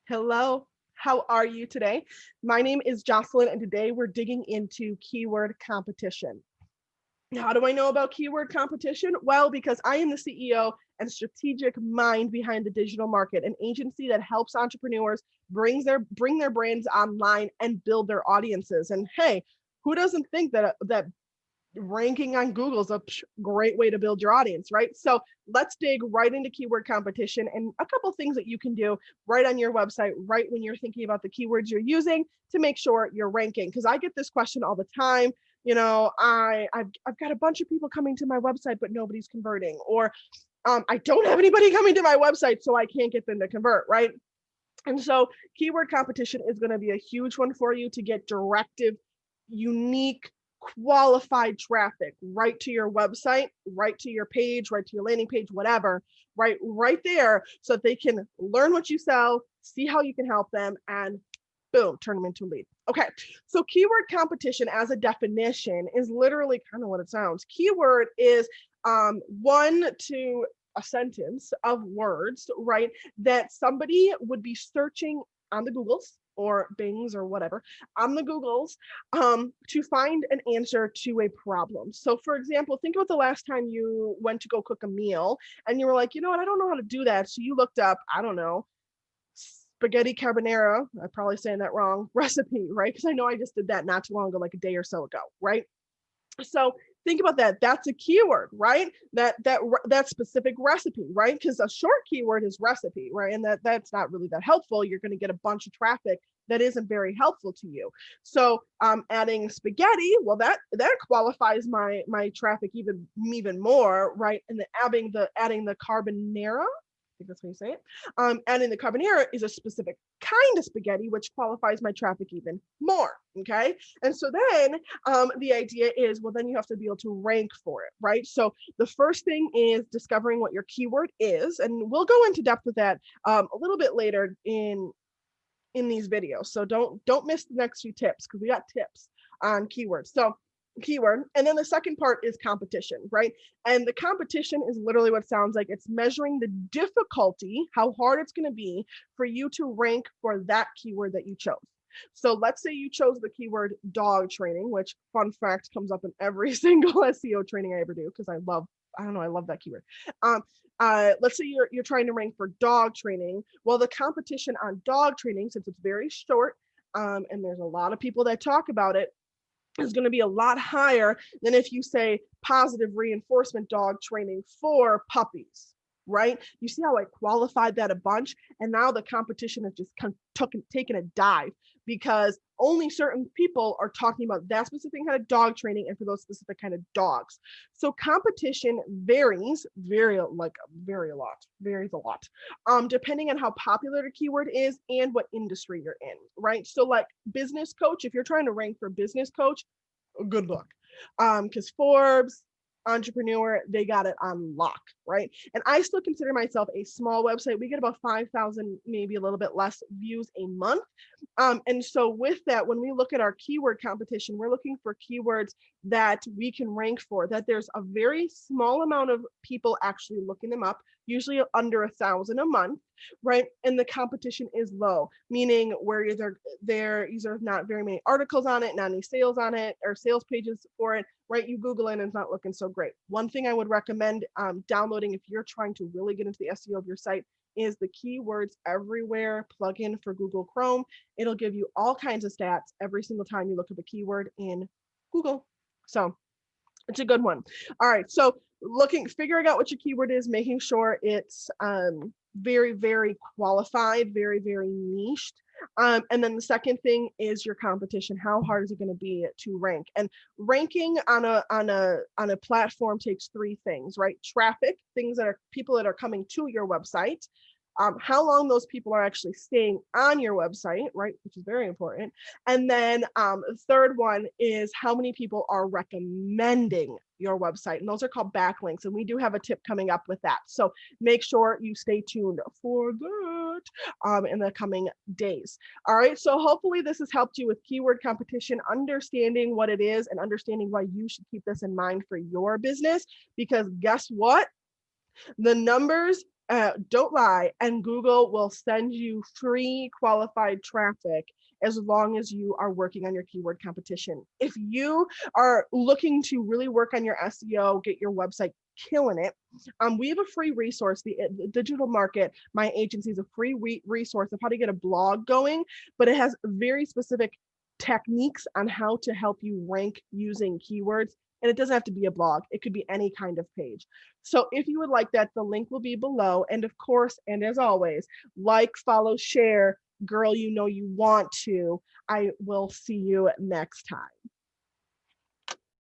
Hello, how are you today? My name is Jocelyn, and today we're digging into keyword competition. How do I know about keyword competition? Well, because I am the CEO and strategic mind behind the Digital Market, an agency that helps entrepreneurs bring their brands online and build their audiences. And hey, who doesn't think that ranking on Google is a great way to build your audience, right? So let's dig right into keyword competition and a couple things that you can do right on your website, right when you're thinking about the keywords you're using to make sure you're ranking. Because I get this question all the time. I've got a bunch of people coming to my website, but nobody's converting, or I don't have anybody coming to my website, so I can't get them to convert, right? And so keyword competition is going to be a huge one for you to get directive, unique, qualified traffic right to your website, right to your page, right to your landing page, whatever, right there, so that they can learn what you sell, see how you can help them, and boom, turn them into a lead. Okay, so keyword competition as a definition is literally kind of what it sounds. Keyword is one to a sentence of words, right, that somebody would be searching on the Googles or Bings or whatever on the Googles to find an answer to a problem. So, for example, think about the last time you went to go cook a meal and you were like, you know what, I don't know how to do that. So you looked up, I don't know, spaghetti carbonara, I'm probably saying that wrong, recipe, right? Because I know I just did that not too long ago, like a day or so ago, right? So think about that. That's a keyword, right? That specific recipe, right? Because a short keyword is recipe, right? And that's not really that helpful. You're going to get a bunch of traffic that isn't very helpful to you. So adding spaghetti, well, that qualifies my traffic even more, right? And then adding the carbonara, I think that's how you say it. And the carbonara is a specific kind of spaghetti, which qualifies my traffic even more. Okay. And so then the idea is, well, then you have to be able to rank for it, right? So the first thing is discovering what your keyword is. And we'll go into depth with that a little bit later in these videos. So don't miss the next few tips, because we got tips on keywords. So keyword. And then the second part is competition, right? And the competition is literally what it sounds like. It's measuring the difficulty, how hard it's going to be for you to rank for that keyword that you chose. So let's say you chose the keyword dog training, which, fun fact, comes up in every single SEO training I ever do, because I love that keyword. Let's say you're trying to rank for dog training. Well, the competition on dog training, since it's very short, and there's a lot of people that talk about it, is going to be a lot higher than if you say positive reinforcement dog training for puppies, right? You see how I qualified that a bunch, and now the competition has just taken a dive, because only certain people are talking about that specific kind of dog training and for those specific kind of dogs. So competition varies a lot, depending on how popular the keyword is and what industry you're in, right? So like business coach, if you're trying to rank for business coach, good luck, because Forbes, Entrepreneur, they got it on lock, right? And I still consider myself a small website. We get about 5,000, maybe a little bit less views a month. And so with that, when we look at our keyword competition, we're looking for keywords that we can rank for, that there's a very small amount of people actually looking them up, usually under 1,000 a month, right? And the competition is low, meaning where there either not very many articles on it, not any sales on it, or sales pages for it, right? You Google it and it's not looking so great. One thing I would recommend downloading if you're trying to really get into the SEO of your site is the Keywords Everywhere plugin for Google Chrome. It'll give you all kinds of stats every single time you look up a keyword in Google. So it's a good one. All right. So figuring out what your keyword is, making sure it's very, very qualified, very, very niched. And then the second thing is your competition. How hard is it going to be to rank? And ranking on a platform takes three things, right? Traffic, things that are people that are coming to your website. How long those people are actually staying on your website, right? Which is very important. And then the third one is how many people are recommending your website. And those are called backlinks. And we do have a tip coming up with that. So make sure you stay tuned for that in the coming days. All right. So hopefully this has helped you with keyword competition, understanding what it is and understanding why you should keep this in mind for your business. Because guess what? The numbers don't lie, and Google will send you free qualified traffic as long as you are working on your keyword competition. If you are looking to really work on your SEO, get your website killing it, we have a free resource. The Digital Market, my agency, is a free resource of how to get a blog going, but it has very specific techniques on how to help you rank using keywords. And it doesn't have to be a blog. It could be any kind of page. So if you would like that, the link will be below. And of course, and as always, like, follow, share. Girl, you know you want to. I will see you next time.